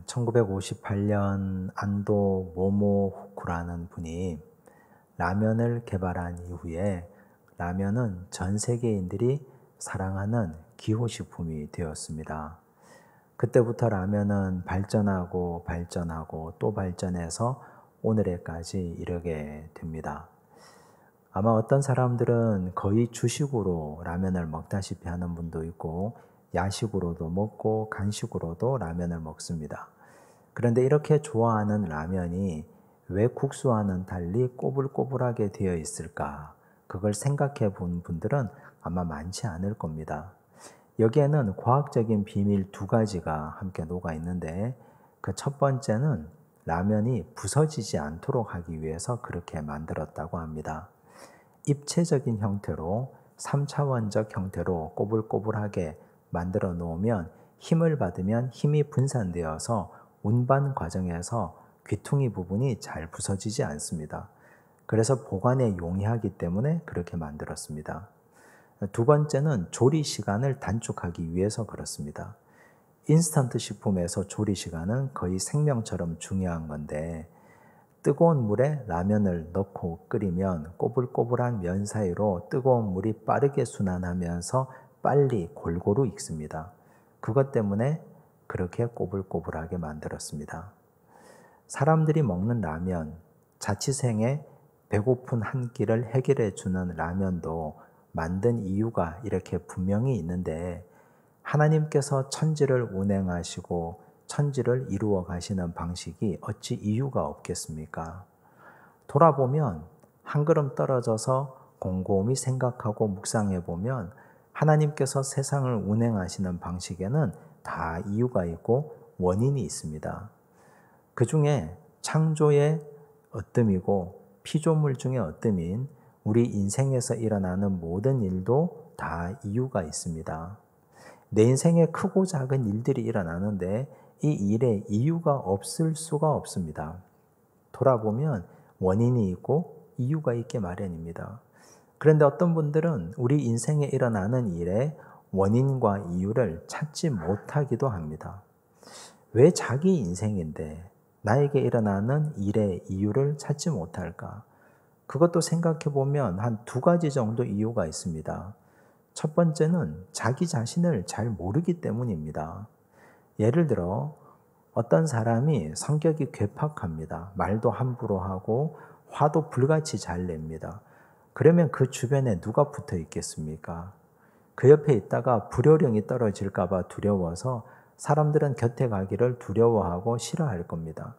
1958년 안도 모모후쿠라는 분이 라면을 개발한 이후에 라면은 전 세계인들이 사랑하는 기호식품이 되었습니다. 그때부터 라면은 발전하고 발전하고 또 발전해서 오늘에까지 이르게 됩니다. 아마 어떤 사람들은 거의 주식으로 라면을 먹다시피 하는 분도 있고 야식으로도 먹고 간식으로도 라면을 먹습니다. 그런데 이렇게 좋아하는 라면이 왜 국수와는 달리 꼬불꼬불하게 되어 있을까? 그걸 생각해 본 분들은 아마 많지 않을 겁니다. 여기에는 과학적인 비밀 두 가지가 함께 녹아 있는데 그 첫 번째는 라면이 부서지지 않도록 하기 위해서 그렇게 만들었다고 합니다. 입체적인 형태로 3차원적 형태로 꼬불꼬불하게 만들어 놓으면 힘을 받으면 힘이 분산되어서 운반 과정에서 귀퉁이 부분이 잘 부서지지 않습니다. 그래서 보관에 용이하기 때문에 그렇게 만들었습니다. 두 번째는 조리 시간을 단축하기 위해서 그렇습니다. 인스턴트 식품에서 조리 시간은 거의 생명처럼 중요한 건데 뜨거운 물에 라면을 넣고 끓이면 꼬불꼬불한 면 사이로 뜨거운 물이 빠르게 순환하면서 빨리 골고루 익습니다. 그것 때문에 그렇게 꼬불꼬불하게 만들었습니다. 사람들이 먹는 라면, 자취생의 배고픈 한 끼를 해결해 주는 라면도 만든 이유가 이렇게 분명히 있는데 하나님께서 천지를 운행하시고 천지를 이루어 가시는 방식이 어찌 이유가 없겠습니까? 돌아보면 한 걸음 떨어져서 곰곰이 생각하고 묵상해 보면 하나님께서 세상을 운행하시는 방식에는 다 이유가 있고 원인이 있습니다. 그 중에 창조의 어뜸이고 피조물 중의 어뜸인 우리 인생에서 일어나는 모든 일도 다 이유가 있습니다. 내 인생에 크고 작은 일들이 일어나는데 이 일에 이유가 없을 수가 없습니다. 돌아보면 원인이 있고 이유가 있게 마련입니다. 그런데 어떤 분들은 우리 인생에 일어나는 일에 원인과 이유를 찾지 못하기도 합니다. 왜 자기 인생인데 나에게 일어나는 일의 이유를 찾지 못할까? 그것도 생각해 보면 한 두 가지 정도 이유가 있습니다. 첫 번째는 자기 자신을 잘 모르기 때문입니다. 예를 들어 어떤 사람이 성격이 괴팍합니다. 말도 함부로 하고 화도 불같이 잘 냅니다. 그러면 그 주변에 누가 붙어 있겠습니까? 그 옆에 있다가 불효령이 떨어질까 봐 두려워서 사람들은 곁에 가기를 두려워하고 싫어할 겁니다.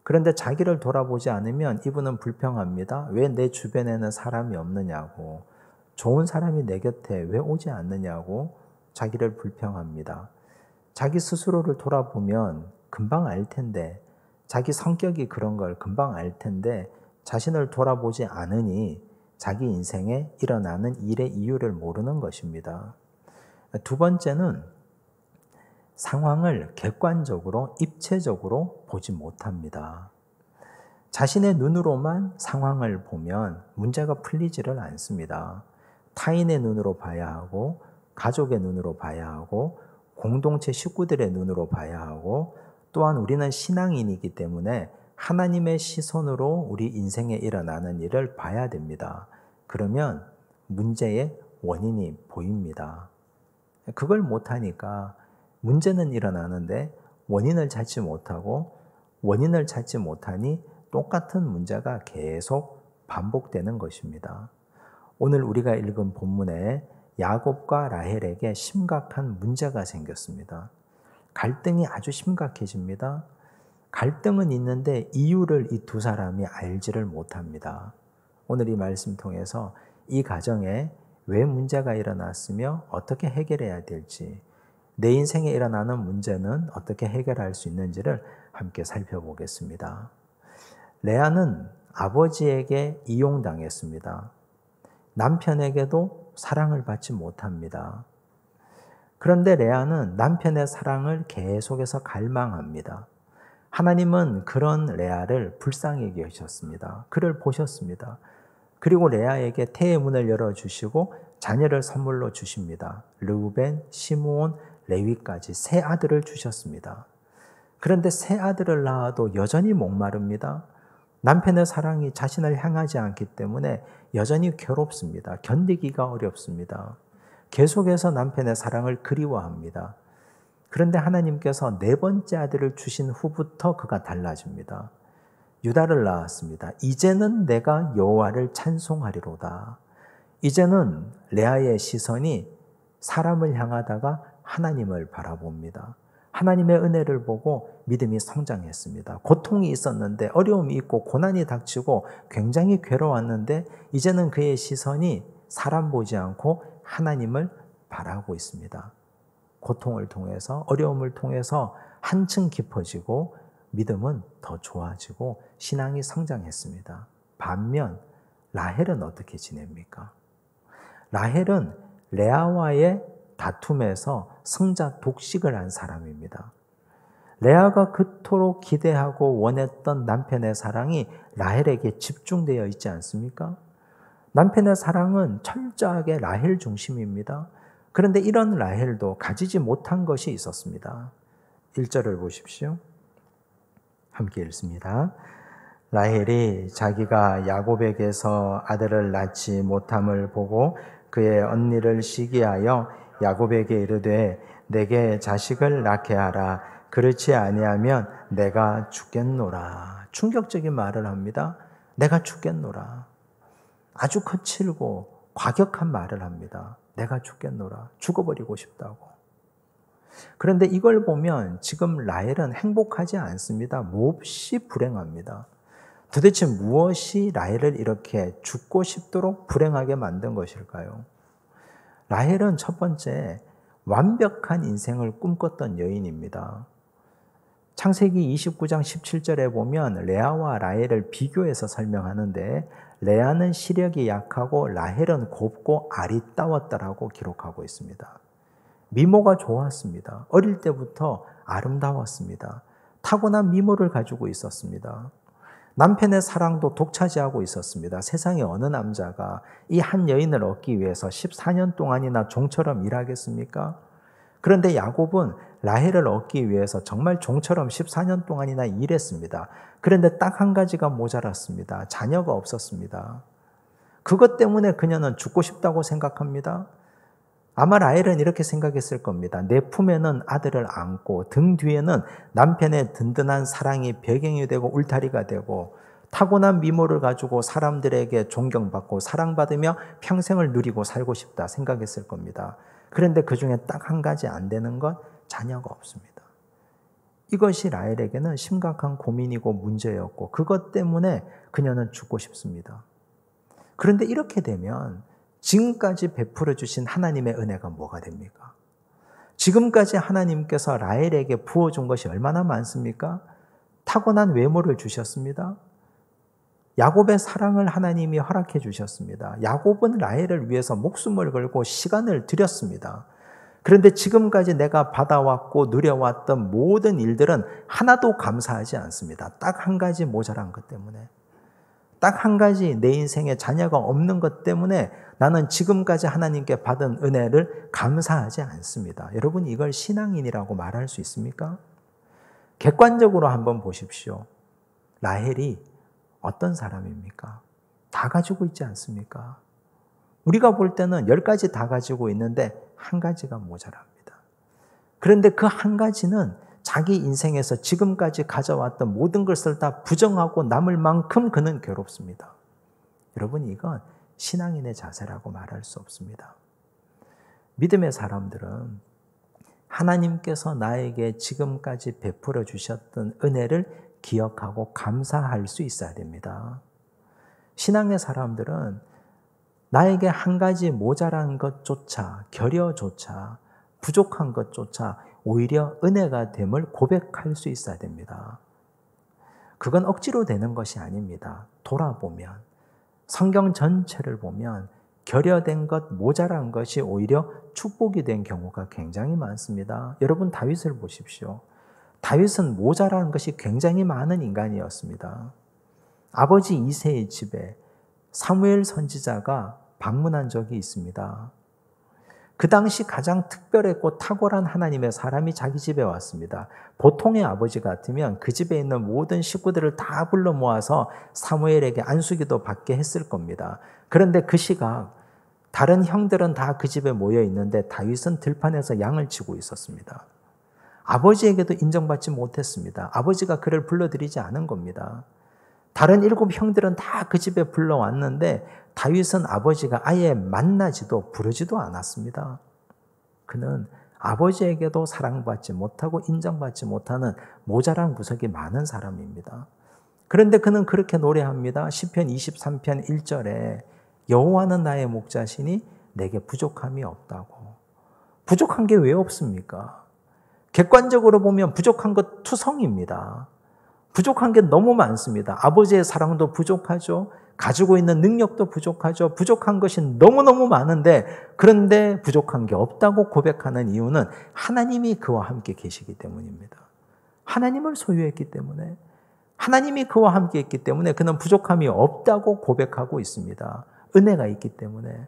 그런데 자기를 돌아보지 않으면 이분은 불평합니다. 왜 내 주변에는 사람이 없느냐고, 좋은 사람이 내 곁에 왜 오지 않느냐고 자기를 불평합니다. 자기 스스로를 돌아보면 금방 알 텐데, 자기 성격이 그런 걸 금방 알 텐데 자신을 돌아보지 않으니 자기 인생에 일어나는 일의 이유를 모르는 것입니다. 두 번째는 상황을 객관적으로, 입체적으로 보지 못합니다. 자신의 눈으로만 상황을 보면 문제가 풀리지를 않습니다. 타인의 눈으로 봐야 하고, 가족의 눈으로 봐야 하고, 공동체 식구들의 눈으로 봐야 하고, 또한 우리는 신앙인이기 때문에 하나님의 시선으로 우리 인생에 일어나는 일을 봐야 됩니다. 그러면 문제의 원인이 보입니다. 그걸 못하니까 문제는 일어나는데 원인을 찾지 못하고 원인을 찾지 못하니 똑같은 문제가 계속 반복되는 것입니다. 오늘 우리가 읽은 본문에 야곱과 라헬에게 심각한 문제가 생겼습니다. 갈등이 아주 심각해집니다. 갈등은 있는데 이유를 이 두 사람이 알지를 못합니다. 오늘 이 말씀 통해서 이 가정에 왜 문제가 일어났으며 어떻게 해결해야 될지, 내 인생에 일어나는 문제는 어떻게 해결할 수 있는지를 함께 살펴보겠습니다. 레아는 아버지에게 이용당했습니다. 남편에게도 사랑을 받지 못합니다. 그런데 레아는 남편의 사랑을 계속해서 갈망합니다. 하나님은 그런 레아를 불쌍히 여기셨습니다. 그를 보셨습니다. 그리고 레아에게 태의 문을 열어주시고 자녀를 선물로 주십니다. 르우벤, 시므온, 레위까지 세 아들을 주셨습니다. 그런데 새 아들을 낳아도 여전히 목마릅니다. 남편의 사랑이 자신을 향하지 않기 때문에 여전히 괴롭습니다. 견디기가 어렵습니다. 계속해서 남편의 사랑을 그리워합니다. 그런데 하나님께서 네 번째 아들을 주신 후부터 그가 달라집니다. 유다를 낳았습니다. 이제는 내가 여호와를 찬송하리로다. 이제는 레아의 시선이 사람을 향하다가 하나님을 바라봅니다. 하나님의 은혜를 보고 믿음이 성장했습니다. 고통이 있었는데, 어려움이 있고 고난이 닥치고 굉장히 괴로웠는데 이제는 그의 시선이 사람 보지 않고 하나님을 바라고 있습니다. 고통을 통해서, 어려움을 통해서 한층 깊어지고 믿음은 더 좋아지고 신앙이 성장했습니다. 반면 라헬은 어떻게 지냅니까? 라헬은 레아와의 다툼에서 승자 독식을 한 사람입니다. 레아가 그토록 기대하고 원했던 남편의 사랑이 라헬에게 집중되어 있지 않습니까? 남편의 사랑은 철저하게 라헬 중심입니다. 그런데 이런 라헬도 가지지 못한 것이 있었습니다. 1절을 보십시오. 함께 읽습니다. 라헬이 자기가 야곱에게서 아들을 낳지 못함을 보고 그의 언니를 시기하여 야곱에게 이르되 내게 자식을 낳게 하라. 그렇지 아니하면 내가 죽겠노라. 충격적인 말을 합니다. 내가 죽겠노라. 아주 거칠고 과격한 말을 합니다. 내가 죽겠노라. 죽어버리고 싶다고. 그런데 이걸 보면 지금 라헬은 행복하지 않습니다. 몹시 불행합니다. 도대체 무엇이 라헬을 이렇게 죽고 싶도록 불행하게 만든 것일까요? 라헬은 첫 번째, 완벽한 인생을 꿈꿨던 여인입니다. 창세기 29장 17절에 보면 레아와 라헬을 비교해서 설명하는데 레아는 시력이 약하고 라헬은 곱고 아리따웠다라고 기록하고 있습니다. 미모가 좋았습니다. 어릴 때부터 아름다웠습니다. 타고난 미모를 가지고 있었습니다. 남편의 사랑도 독차지하고 있었습니다. 세상에 어느 남자가 이 한 여인을 얻기 위해서 14년 동안이나 종처럼 일하겠습니까? 그런데 야곱은 라헬을 얻기 위해서 정말 종처럼 14년 동안이나 일했습니다. 그런데 딱 한 가지가 모자랐습니다. 자녀가 없었습니다. 그것 때문에 그녀는 죽고 싶다고 생각합니다. 아마 라헬은 이렇게 생각했을 겁니다. 내 품에는 아들을 안고 등 뒤에는 남편의 든든한 사랑이 배경이 되고 울타리가 되고 타고난 미모를 가지고 사람들에게 존경받고 사랑받으며 평생을 누리고 살고 싶다 생각했을 겁니다. 그런데 그 중에 딱 한 가지 안 되는 건 자녀가 없습니다. 이것이 라헬에게는 심각한 고민이고 문제였고 그것 때문에 그녀는 죽고 싶습니다. 그런데 이렇게 되면 지금까지 베풀어 주신 하나님의 은혜가 뭐가 됩니까? 지금까지 하나님께서 라헬에게 부어준 것이 얼마나 많습니까? 타고난 외모를 주셨습니다. 야곱의 사랑을 하나님이 허락해 주셨습니다. 야곱은 라헬을 위해서 목숨을 걸고 시간을 들였습니다. 그런데 지금까지 내가 받아왔고 누려왔던 모든 일들은 하나도 감사하지 않습니다. 딱 한 가지 모자란 것 때문에. 딱 한 가지 내 인생에 자녀가 없는 것 때문에 나는 지금까지 하나님께 받은 은혜를 감사하지 않습니다. 여러분 이걸 신앙인이라고 말할 수 있습니까? 객관적으로 한번 보십시오. 라헬이 어떤 사람입니까? 다 가지고 있지 않습니까? 우리가 볼 때는 10가지 다 가지고 있는데 한 가지가 모자랍니다. 그런데 그 한 가지는 자기 인생에서 지금까지 가져왔던 모든 것을 다 부정하고 남을 만큼 그는 괴롭습니다. 여러분 이건 신앙인의 자세라고 말할 수 없습니다. 믿음의 사람들은 하나님께서 나에게 지금까지 베풀어 주셨던 은혜를 기억하고 감사할 수 있어야 됩니다. 신앙의 사람들은 나에게 한 가지 모자란 것조차, 결여조차, 부족한 것조차 오히려 은혜가 됨을 고백할 수 있어야 됩니다. 그건 억지로 되는 것이 아닙니다. 돌아보면, 성경 전체를 보면 결여된 것, 모자란 것이 오히려 축복이 된 경우가 굉장히 많습니다. 여러분 다윗을 보십시오. 다윗은 모자란 것이 굉장히 많은 인간이었습니다. 아버지 이새의 집에 사무엘 선지자가 방문한 적이 있습니다. 그 당시 가장 특별했고 탁월한 하나님의 사람이 자기 집에 왔습니다. 보통의 아버지 같으면 그 집에 있는 모든 식구들을 다 불러 모아서 사무엘에게 안수기도 받게 했을 겁니다. 그런데 그 시각 다른 형들은 다 그 집에 모여 있는데 다윗은 들판에서 양을 치고 있었습니다. 아버지에게도 인정받지 못했습니다. 아버지가 그를 불러들이지 않은 겁니다. 다른 7 형들은 다 그 집에 불러왔는데 다윗은 아버지가 아예 만나지도 부르지도 않았습니다. 그는 아버지에게도 사랑받지 못하고 인정받지 못하는 모자란 구석이 많은 사람입니다. 그런데 그는 그렇게 노래합니다. 시편 23편 1절에 여호와는 나의 목자시니 내게 부족함이 없다고. 부족한 게 왜 없습니까? 객관적으로 보면 부족한 것 투성입니다. 부족한 게 너무 많습니다. 아버지의 사랑도 부족하죠. 가지고 있는 능력도 부족하죠. 부족한 것이 너무너무 많은데 그런데 부족한 게 없다고 고백하는 이유는 하나님이 그와 함께 계시기 때문입니다. 하나님을 소유했기 때문에 하나님이 그와 함께 있기 때문에 그는 부족함이 없다고 고백하고 있습니다. 은혜가 있기 때문에.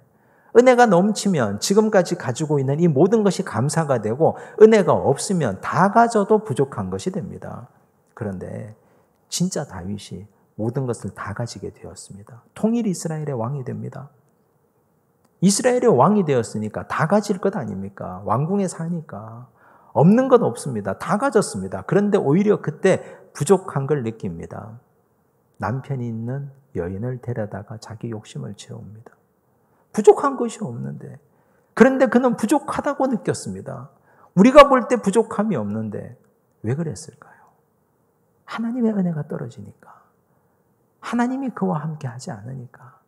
은혜가 넘치면 지금까지 가지고 있는 이 모든 것이 감사가 되고 은혜가 없으면 다 가져도 부족한 것이 됩니다. 그런데 진짜 다윗이 모든 것을 다 가지게 되었습니다. 통일 이스라엘의 왕이 됩니다. 이스라엘의 왕이 되었으니까 다 가질 것 아닙니까? 왕궁에 사니까. 없는 건 없습니다. 다 가졌습니다. 그런데 오히려 그때 부족한 걸 느낍니다. 남편이 있는 여인을 데려다가 자기 욕심을 채웁니다. 부족한 것이 없는데. 그런데 그는 부족하다고 느꼈습니다. 우리가 볼 때 부족함이 없는데 왜 그랬을까요? 하나님의 은혜가 떨어지니까. 하나님이 그와 함께 하지 않으니까.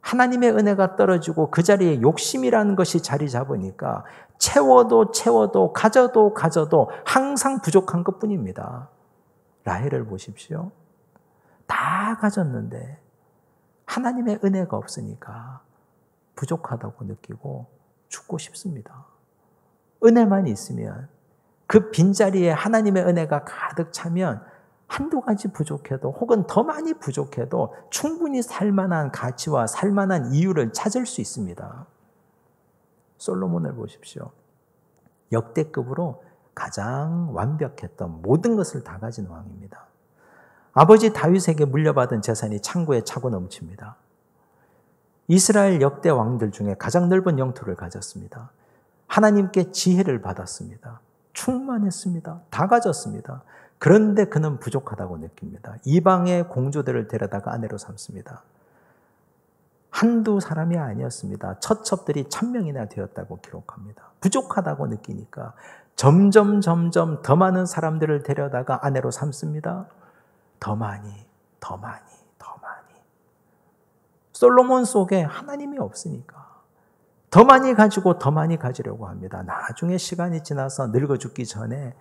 하나님의 은혜가 떨어지고 그 자리에 욕심이라는 것이 자리 잡으니까 채워도 가져도 항상 부족한 것뿐입니다. 라헬을 보십시오. 다 가졌는데 하나님의 은혜가 없으니까 부족하다고 느끼고 죽고 싶습니다. 은혜만 있으면 그 빈자리에 하나님의 은혜가 가득 차면 한두 가지 부족해도 혹은 더 많이 부족해도 충분히 살만한 가치와 살만한 이유를 찾을 수 있습니다. 솔로몬을 보십시오. 역대급으로 가장 완벽했던 모든 것을 다 가진 왕입니다. 아버지 다윗에게 물려받은 재산이 창고에 차고 넘칩니다. 이스라엘 역대 왕들 중에 가장 넓은 영토를 가졌습니다. 하나님께 지혜를 받았습니다. 충만했습니다. 다 가졌습니다. 그런데 그는 부족하다고 느낍니다. 이방의 공주들을 데려다가 아내로 삼습니다. 한두 사람이 아니었습니다. 처첩들이 1000명이나 되었다고 기록합니다. 부족하다고 느끼니까 점점 더 많은 사람들을 데려다가 아내로 삼습니다. 더 많이. 솔로몬 속에 하나님이 없으니까 더 많이 가지고 더 많이 가지려고 합니다. 나중에 시간이 지나서 늙어 죽기 전에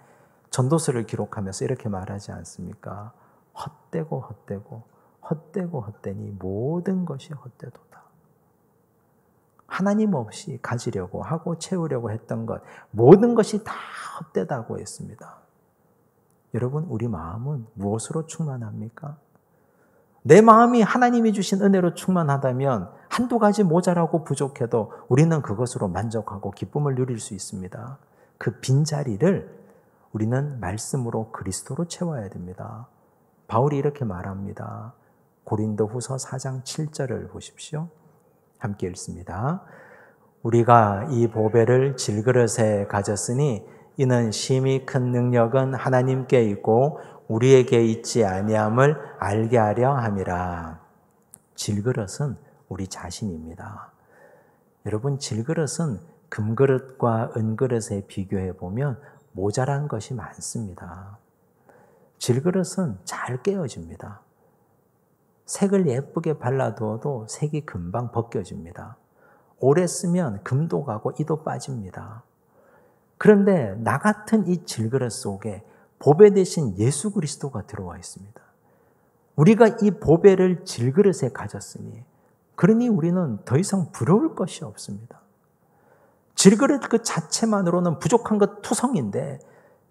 전도서를 기록하면서 이렇게 말하지 않습니까? 헛되니 모든 것이 헛되도다. 하나님 없이 가지려고 하고 채우려고 했던 것 모든 것이 다 헛되다고 했습니다. 여러분 우리 마음은 무엇으로 충만합니까? 내 마음이 하나님이 주신 은혜로 충만하다면 한두 가지 모자라고 부족해도 우리는 그것으로 만족하고 기쁨을 누릴 수 있습니다. 그 빈자리를 우리는 말씀으로 그리스도로 채워야 됩니다. 바울이 이렇게 말합니다. 고린도후서 4장 7절을 보십시오. 함께 읽습니다. 우리가 이 보배를 질그릇에 가졌으니 이는 심히 큰 능력은 하나님께 있고 우리에게 있지 아니함을 알게 하려 함이라. 질그릇은 우리 자신입니다. 여러분 질그릇은 금그릇과 은그릇에 비교해 보면 모자란 것이 많습니다. 질그릇은 잘 깨어집니다. 색을 예쁘게 발라두어도 색이 금방 벗겨집니다. 오래 쓰면 금도 가고 이도 빠집니다. 그런데 나 같은 이 질그릇 속에 보배 대신 예수 그리스도가 들어와 있습니다. 우리가 이 보배를 질그릇에 가졌으니 그러니 우리는 더 이상 부러울 것이 없습니다. 질그릇 그 자체만으로는 부족한 것 투성인데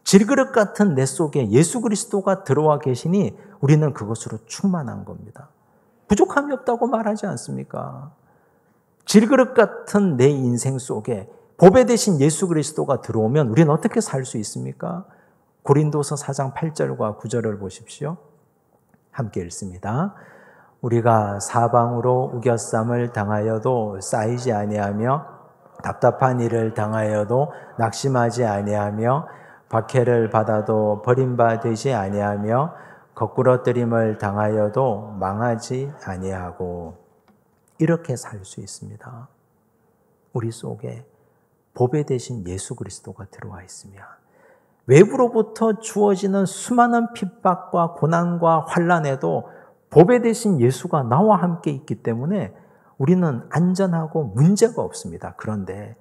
질그릇 같은 내 속에 예수 그리스도가 들어와 계시니 우리는 그것으로 충만한 겁니다. 부족함이 없다고 말하지 않습니까? 질그릇 같은 내 인생 속에 보배 대신 예수 그리스도가 들어오면 우리는 어떻게 살 수 있습니까? 고린도서 4장 8절과 9절을 보십시오. 함께 읽습니다. 우리가 사방으로 우겨쌈을 당하여도 쌓이지 아니하며 답답한 일을 당하여도 낙심하지 아니하며 박해를 받아도 버림받지 아니하며 거꾸러뜨림을 당하여도 망하지 아니하고 이렇게 살 수 있습니다. 우리 속에 보배 대신 예수 그리스도가 들어와 있으면 외부로부터 주어지는 수많은 핍박과 고난과 환난에도 보배 대신 예수가 나와 함께 있기 때문에 우리는 안전하고 문제가 없습니다. 그런데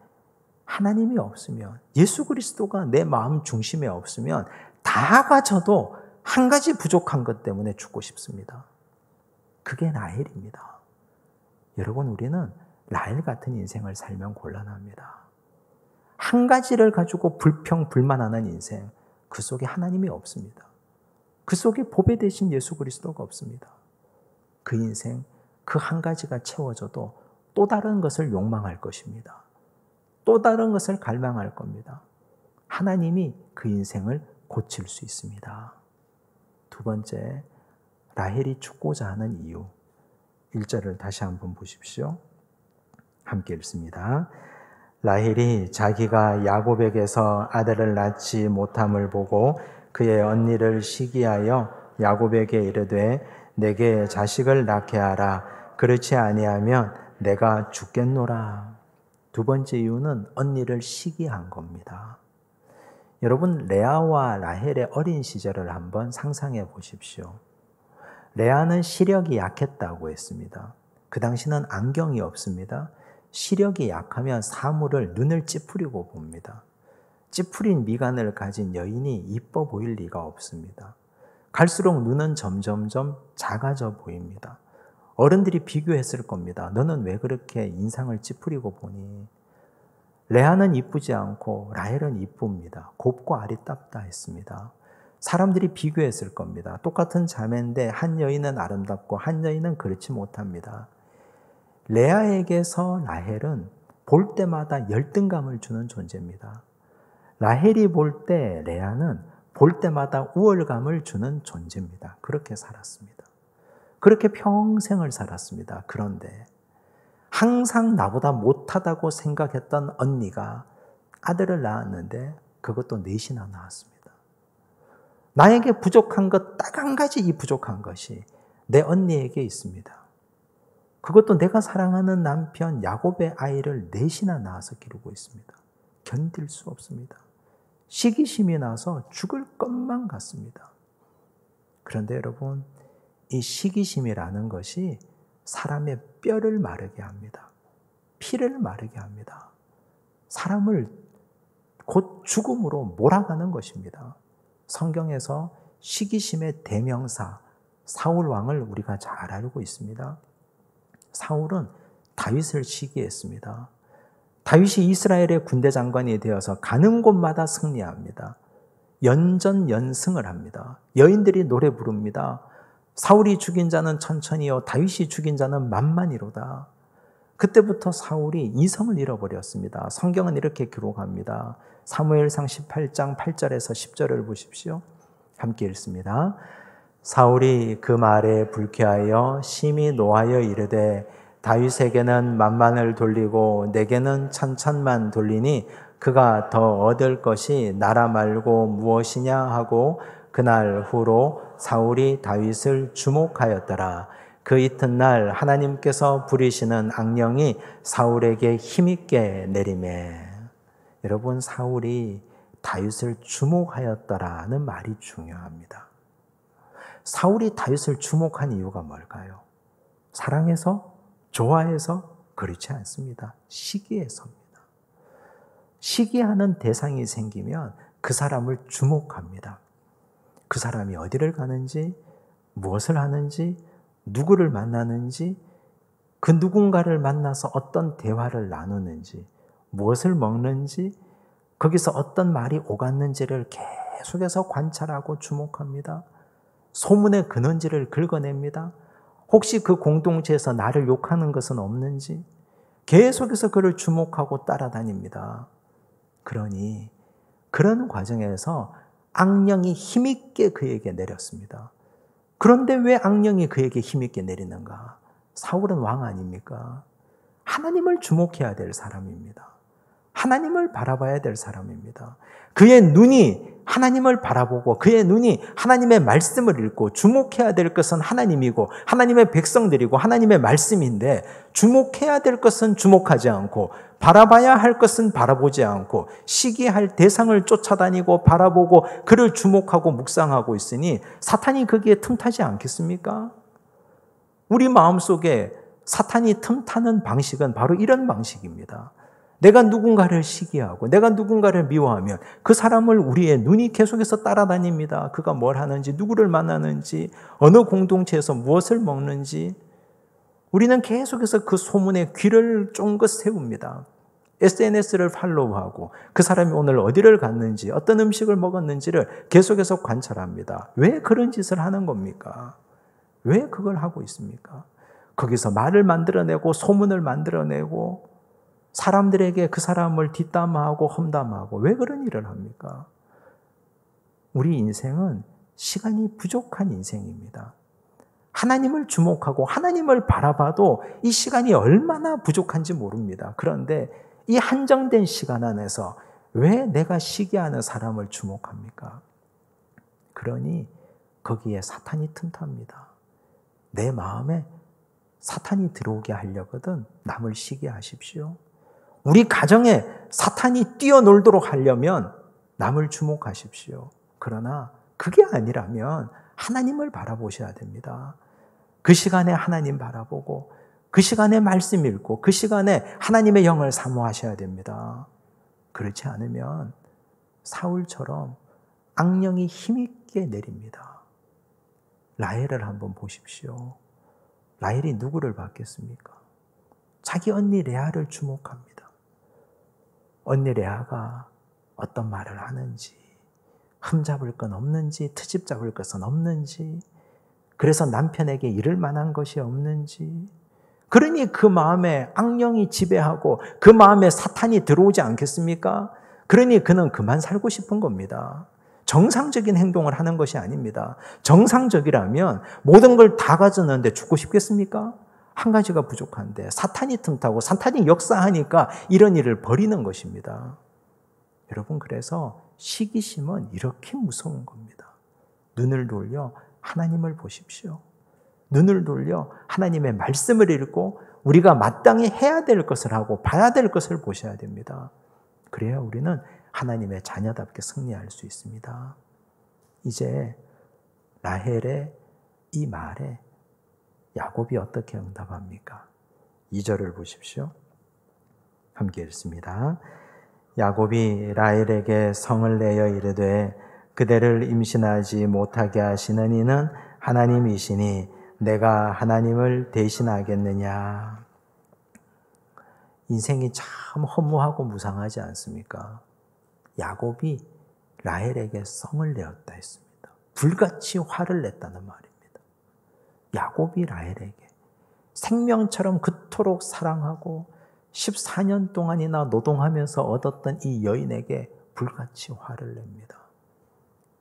하나님이 없으면, 예수 그리스도가 내 마음 중심에 없으면 다 가져도 한 가지 부족한 것 때문에 죽고 싶습니다. 그게 라헬입니다. 여러분, 우리는 라헬 같은 인생을 살면 곤란합니다. 한 가지를 가지고 불평, 불만하는 인생, 그 속에 하나님이 없습니다. 그 속에 보배 대신 예수 그리스도가 없습니다. 그 인생, 그 한 가지가 채워져도 또 다른 것을 욕망할 것입니다. 또 다른 것을 갈망할 겁니다. 하나님이 그 인생을 고칠 수 있습니다. 두 번째, 라헬이 죽고자 하는 이유. 1절을 다시 한번 보십시오. 함께 읽습니다. 라헬이 자기가 야곱에게서 아들을 낳지 못함을 보고 그의 언니를 시기하여 야곱에게 이르되 내게 자식을 낳게 하라. 그렇지 아니하면 내가 죽겠노라. 두 번째 이유는 언니를 시기한 겁니다. 여러분, 레아와 라헬의 어린 시절을 한번 상상해 보십시오. 레아는 시력이 약했다고 했습니다. 그 당시는 안경이 없습니다. 시력이 약하면 사물을 눈을 찌푸리고 봅니다. 찌푸린 미간을 가진 여인이 이뻐 보일 리가 없습니다. 갈수록 눈은 점점점 작아져 보입니다. 어른들이 비교했을 겁니다. 너는 왜 그렇게 인상을 찌푸리고 보니? 레아는 이쁘지 않고 라헬은 이쁩니다. 곱고 알이 답다 했습니다. 사람들이 비교했을 겁니다. 똑같은 자매인데 한 여인은 아름답고 한 여인은 그렇지 못합니다. 레아에게서 라헬은 볼 때마다 열등감을 주는 존재입니다. 라헬이 볼 때 레아는 볼 때마다 우월감을 주는 존재입니다. 그렇게 살았습니다. 그렇게 평생을 살았습니다. 그런데 항상 나보다 못하다고 생각했던 언니가 아들을 낳았는데 그것도 넷이나 낳았습니다. 나에게 부족한 것 딱 한 가지, 이 부족한 것이 내 언니에게 있습니다. 그것도 내가 사랑하는 남편 야곱의 아이를 넷이나 낳아서 기르고 있습니다. 견딜 수 없습니다. 시기심이 나서 죽을 것만 같습니다. 그런데 여러분, 이 시기심이라는 것이 사람의 뼈를 마르게 합니다. 피를 마르게 합니다. 사람을 곧 죽음으로 몰아가는 것입니다. 성경에서 시기심의 대명사 사울 왕을 우리가 잘 알고 있습니다. 사울은 다윗을 시기했습니다. 다윗이 이스라엘의 군대 장관이 되어서 가는 곳마다 승리합니다. 연전연승을 합니다. 여인들이 노래 부릅니다. 사울이 죽인 자는 천천히요 다윗이 죽인 자는 만만이로다. 그때부터 사울이 이성을 잃어버렸습니다. 성경은 이렇게 기록합니다. 사무엘상 18장 8절에서 10절을 보십시오. 함께 읽습니다. 사울이 그 말에 불쾌하여 심히 노하여 이르되 다윗에게는 만만을 돌리고 내게는 천천만 돌리니 그가 더 얻을 것이 나라 말고 무엇이냐 하고 그날 후로 사울이 다윗을 주목하였더라. 그 이튿날 하나님께서 부리시는 악령이 사울에게 힘있게 내리매. 여러분, 사울이 다윗을 주목하였더라는 말이 중요합니다. 사울이 다윗을 주목한 이유가 뭘까요? 사랑해서? 좋아해서? 그렇지 않습니다. 시기해서입니다. 시기하는 대상이 생기면 그 사람을 주목합니다. 그 사람이 어디를 가는지, 무엇을 하는지, 누구를 만나는지, 그 누군가를 만나서 어떤 대화를 나누는지, 무엇을 먹는지, 거기서 어떤 말이 오갔는지를 계속해서 관찰하고 주목합니다. 소문의 근원지를 긁어냅니다. 혹시 그 공동체에서 나를 욕하는 것은 없는지 계속해서 그를 주목하고 따라다닙니다. 그러니 그런 과정에서 악령이 힘있게 그에게 내렸습니다. 그런데 왜 악령이 그에게 힘있게 내리는가? 사울은 왕 아닙니까? 하나님을 주목해야 될 사람입니다. 하나님을 바라봐야 될 사람입니다. 그의 눈이 하나님을 바라보고 그의 눈이 하나님의 말씀을 읽고 주목해야 될 것은 하나님이고 하나님의 백성들이고 하나님의 말씀인데 주목해야 될 것은 주목하지 않고 바라봐야 할 것은 바라보지 않고 시기할 대상을 쫓아다니고 바라보고 그를 주목하고 묵상하고 있으니 사탄이 거기에 틈타지 않겠습니까? 우리 마음속에 사탄이 틈타는 방식은 바로 이런 방식입니다. 내가 누군가를 시기하고 내가 누군가를 미워하면 그 사람을 우리의 눈이 계속해서 따라다닙니다. 그가 뭘 하는지, 누구를 만나는지, 어느 공동체에서 무엇을 먹는지 우리는 계속해서 그 소문에 귀를 쫑긋 세웁니다. SNS를 팔로우하고 그 사람이 오늘 어디를 갔는지, 어떤 음식을 먹었는지를 계속해서 관찰합니다. 왜 그런 짓을 하는 겁니까? 왜 그걸 하고 있습니까? 거기서 말을 만들어내고 소문을 만들어내고 사람들에게 그 사람을 뒷담화하고 험담하고 왜 그런 일을 합니까? 우리 인생은 시간이 부족한 인생입니다. 하나님을 주목하고 하나님을 바라봐도 이 시간이 얼마나 부족한지 모릅니다. 그런데 이 한정된 시간 안에서 왜 내가 시기하는 사람을 주목합니까? 그러니 거기에 사탄이 틈탑니다. 내 마음에 사탄이 들어오게 하려거든 남을 시기하십시오. 우리 가정에 사탄이 뛰어놀도록 하려면 남을 주목하십시오. 그러나 그게 아니라면 하나님을 바라보셔야 됩니다. 그 시간에 하나님 바라보고 그 시간에 말씀 읽고 그 시간에 하나님의 영을 사모하셔야 됩니다. 그렇지 않으면 사울처럼 악령이 힘있게 내립니다. 라헬을 한번 보십시오. 라헬이 누구를 받겠습니까? 자기 언니 레아를 주목합니다. 언니 레아가 어떤 말을 하는지, 흠잡을 건 없는지, 트집 잡을 것은 없는지, 그래서 남편에게 이를 만한 것이 없는지, 그러니 그 마음에 악령이 지배하고 그 마음에 사탄이 들어오지 않겠습니까? 그러니 그는 그만 살고 싶은 겁니다. 정상적인 행동을 하는 것이 아닙니다. 정상적이라면 모든 걸 다 가졌는데 죽고 싶겠습니까? 한 가지가 부족한데 사탄이 틈타고 사탄이 역사하니까 이런 일을 벌이는 것입니다. 여러분, 그래서 시기심은 이렇게 무서운 겁니다. 눈을 돌려 하나님을 보십시오. 눈을 돌려 하나님의 말씀을 읽고 우리가 마땅히 해야 될 것을 하고 봐야 될 것을 보셔야 됩니다. 그래야 우리는 하나님의 자녀답게 승리할 수 있습니다. 이제 라헬의 이 말에 야곱이 어떻게 응답합니까? 2절을 보십시오. 함께 읽습니다. 야곱이 라헬에게 성을 내어 이르되 그대를 임신하지 못하게 하시는 이는 하나님이시니 내가 하나님을 대신하겠느냐. 인생이 참 허무하고 무상하지 않습니까? 야곱이 라헬에게 성을 내었다 했습니다. 불같이 화를 냈다는 말입니다. 야곱이 라헬에게 생명처럼 그토록 사랑하고 14년 동안이나 노동하면서 얻었던 이 여인에게 불같이 화를 냅니다.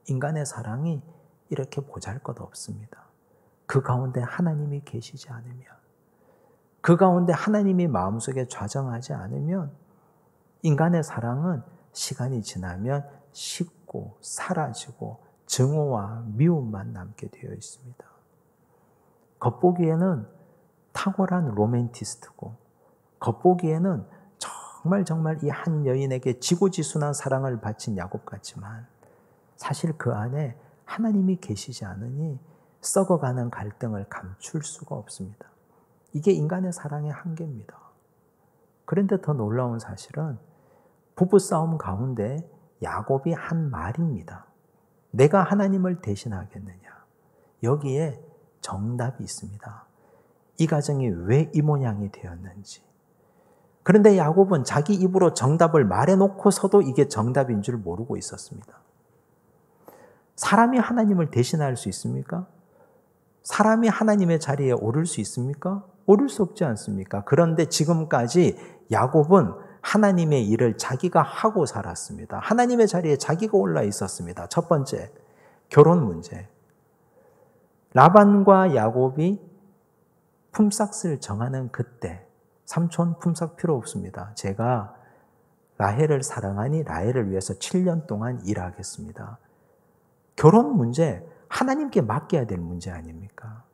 인간의 사랑이 이렇게 보잘것없습니다. 그 가운데 하나님이 계시지 않으면, 그 가운데 하나님이 마음속에 좌정하지 않으면 인간의 사랑은 시간이 지나면 식고 사라지고 증오와 미움만 남게 되어 있습니다. 겉보기에는 탁월한 로맨티스트고 겉보기에는 정말 이 한 여인에게 지고지순한 사랑을 바친 야곱 같지만 사실 그 안에 하나님이 계시지 않으니 썩어가는 갈등을 감출 수가 없습니다. 이게 인간의 사랑의 한계입니다. 그런데 더 놀라운 사실은 부부싸움 가운데 야곱이 한 말입니다. 내가 하나님을 대신하겠느냐. 여기에 정답이 있습니다. 이 가정이 왜 이 모양이 되었는지. 그런데 야곱은 자기 입으로 정답을 말해놓고서도 이게 정답인 줄 모르고 있었습니다. 사람이 하나님을 대신할 수 있습니까? 사람이 하나님의 자리에 오를 수 있습니까? 오를 수 없지 않습니까? 그런데 지금까지 야곱은 하나님의 일을 자기가 하고 살았습니다. 하나님의 자리에 자기가 올라 있었습니다. 첫 번째, 결혼 문제. 라반과 야곱이 품삯을 정하는 그때, 삼촌 품삯 필요 없습니다. 제가 라헬을 사랑하니 라헬을 위해서 7년 동안 일하겠습니다. 결혼 문제, 하나님께 맡겨야 될 문제 아닙니까?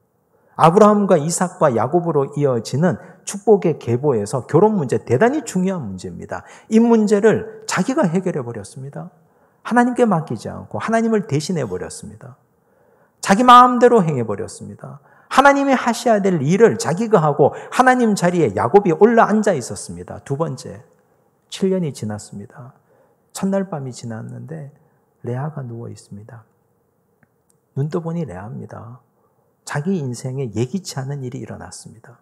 아브라함과 이삭과 야곱으로 이어지는 축복의 계보에서 결혼 문제 대단히 중요한 문제입니다. 이 문제를 자기가 해결해 버렸습니다. 하나님께 맡기지 않고 하나님을 대신해 버렸습니다. 자기 마음대로 행해 버렸습니다. 하나님이 하셔야 될 일을 자기가 하고 하나님 자리에 야곱이 올라앉아 있었습니다. 두 번째, 7년이 지났습니다. 첫날 밤이 지났는데 레아가 누워 있습니다. 눈 떠보니 레아입니다. 자기 인생에 예기치 않은 일이 일어났습니다.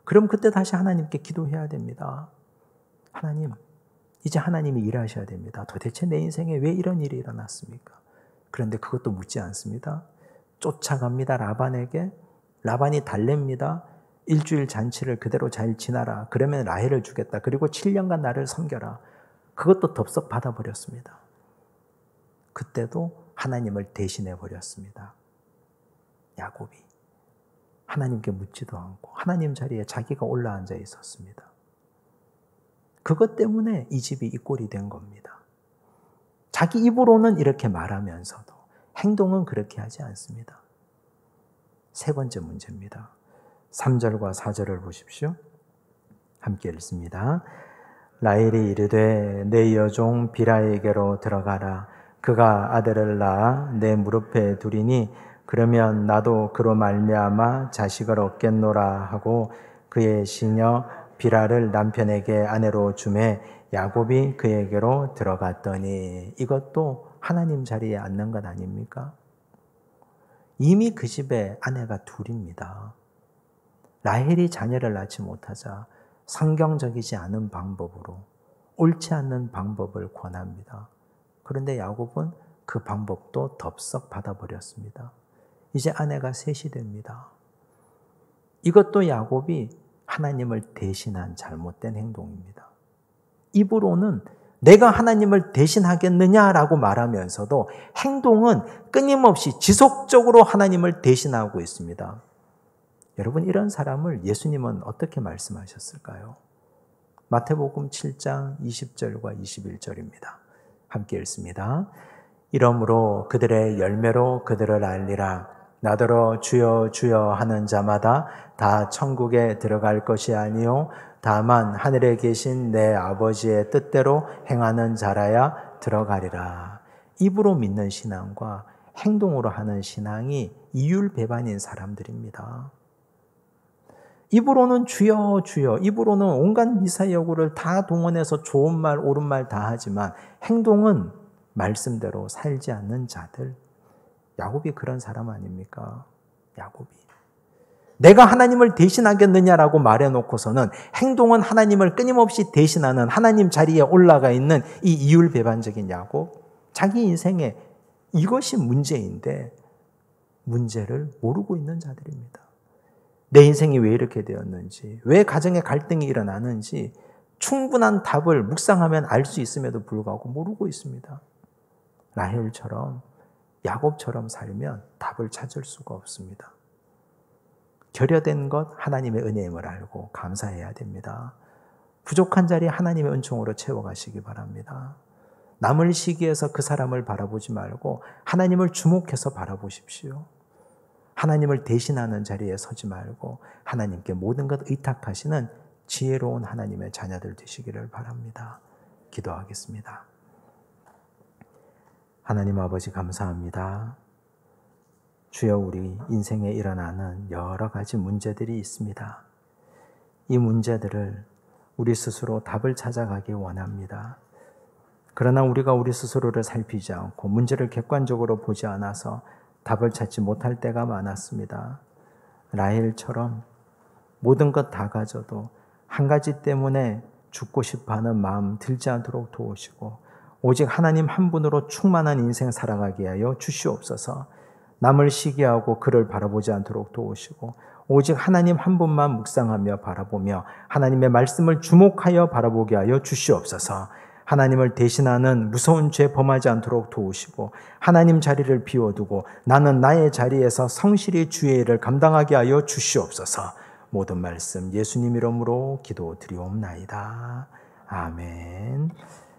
그럼 그때 다시 하나님께 기도해야 됩니다. 하나님, 이제 하나님이 일하셔야 됩니다. 도대체 내 인생에 왜 이런 일이 일어났습니까? 그런데 그것도 묻지 않습니다. 쫓아갑니다. 라반에게. 라반이 달랩니다. 일주일 잔치를 그대로 잘 지나라. 그러면 라헬을 주겠다. 그리고 7년간 나를 섬겨라. 그것도 덥석 받아버렸습니다. 그때도 하나님을 대신해 버렸습니다. 야곱이 하나님께 묻지도 않고 하나님 자리에 자기가 올라앉아 있었습니다. 그것 때문에 이 집이 이 꼴이 된 겁니다. 자기 입으로는 이렇게 말하면서도 행동은 그렇게 하지 않습니다. 세 번째 문제입니다. 3절과 4절을 보십시오. 함께 읽습니다. 라헬이 이르되 내 여종 비라에게로 들어가라. 그가 아들을 낳아 내 무릎에 두리니 그러면 나도 그로 말미암아 자식을 얻겠노라 하고 그의 시녀 비라를 남편에게 아내로 주매 야곱이 그에게로 들어갔더니 이것도 하나님 자리에 앉는 것 아닙니까? 이미 그 집에 아내가 둘입니다. 라헬이 자녀를 낳지 못하자 성경적이지 않은 방법으로 옳지 않는 방법을 권합니다. 그런데 야곱은 그 방법도 덥석 받아버렸습니다. 이제 아내가 셋이 됩니다. 이것도 야곱이 하나님을 대신한 잘못된 행동입니다. 입으로는 내가 하나님을 대신하겠느냐라고 말하면서도 행동은 끊임없이 지속적으로 하나님을 대신하고 있습니다. 여러분, 이런 사람을 예수님은 어떻게 말씀하셨을까요? 마태복음 7장 20절과 21절입니다. 함께 읽습니다. 이러므로 그들의 열매로 그들을 알리라. 나더러 주여 주여 하는 자마다 다 천국에 들어갈 것이 아니요 다만 하늘에 계신 내 아버지의 뜻대로 행하는 자라야 들어가리라. 입으로 믿는 신앙과 행동으로 하는 신앙이 이율배반인 사람들입니다. 입으로는 주여 주여, 입으로는 온갖 미사여구를 다 동원해서 좋은 말 옳은 말 다 하지만 행동은 말씀대로 살지 않는 자들. 야곱이 그런 사람 아닙니까? 야곱이. 내가 하나님을 대신하겠느냐라고 말해놓고서는 행동은 하나님을 끊임없이 대신하는 하나님 자리에 올라가 있는 이 이율배반적인 야곱. 자기 인생에 이것이 문제인데 문제를 모르고 있는 자들입니다. 내 인생이 왜 이렇게 되었는지, 왜 가정에 갈등이 일어나는지 충분한 답을 묵상하면 알 수 있음에도 불구하고 모르고 있습니다. 라헬처럼 야곱처럼 살면 답을 찾을 수가 없습니다. 결여된 것 하나님의 은혜임을 알고 감사해야 됩니다. 부족한 자리 하나님의 은총으로 채워가시기 바랍니다. 남을 시기해서 그 사람을 바라보지 말고 하나님을 주목해서 바라보십시오. 하나님을 대신하는 자리에 서지 말고 하나님께 모든 것 의탁하시는 지혜로운 하나님의 자녀들 되시기를 바랍니다. 기도하겠습니다. 하나님 아버지 감사합니다. 주여, 우리 인생에 일어나는 여러 가지 문제들이 있습니다. 이 문제들을 우리 스스로 답을 찾아가기 원합니다. 그러나 우리가 우리 스스로를 살피지 않고 문제를 객관적으로 보지 않아서 답을 찾지 못할 때가 많았습니다. 라헬처럼 모든 것 다 가져도 한 가지 때문에 죽고 싶어하는 마음 들지 않도록 도우시고 오직 하나님 한 분으로 충만한 인생 살아가게 하여 주시옵소서. 남을 시기하고 그를 바라보지 않도록 도우시고 오직 하나님 한 분만 묵상하며 바라보며 하나님의 말씀을 주목하여 바라보게 하여 주시옵소서. 하나님을 대신하는 무서운 죄 범하지 않도록 도우시고 하나님 자리를 비워두고 나는 나의 자리에서 성실히 주의 일을 감당하게 하여 주시옵소서. 모든 말씀 예수님 이름으로 기도드리옵나이다. 아멘.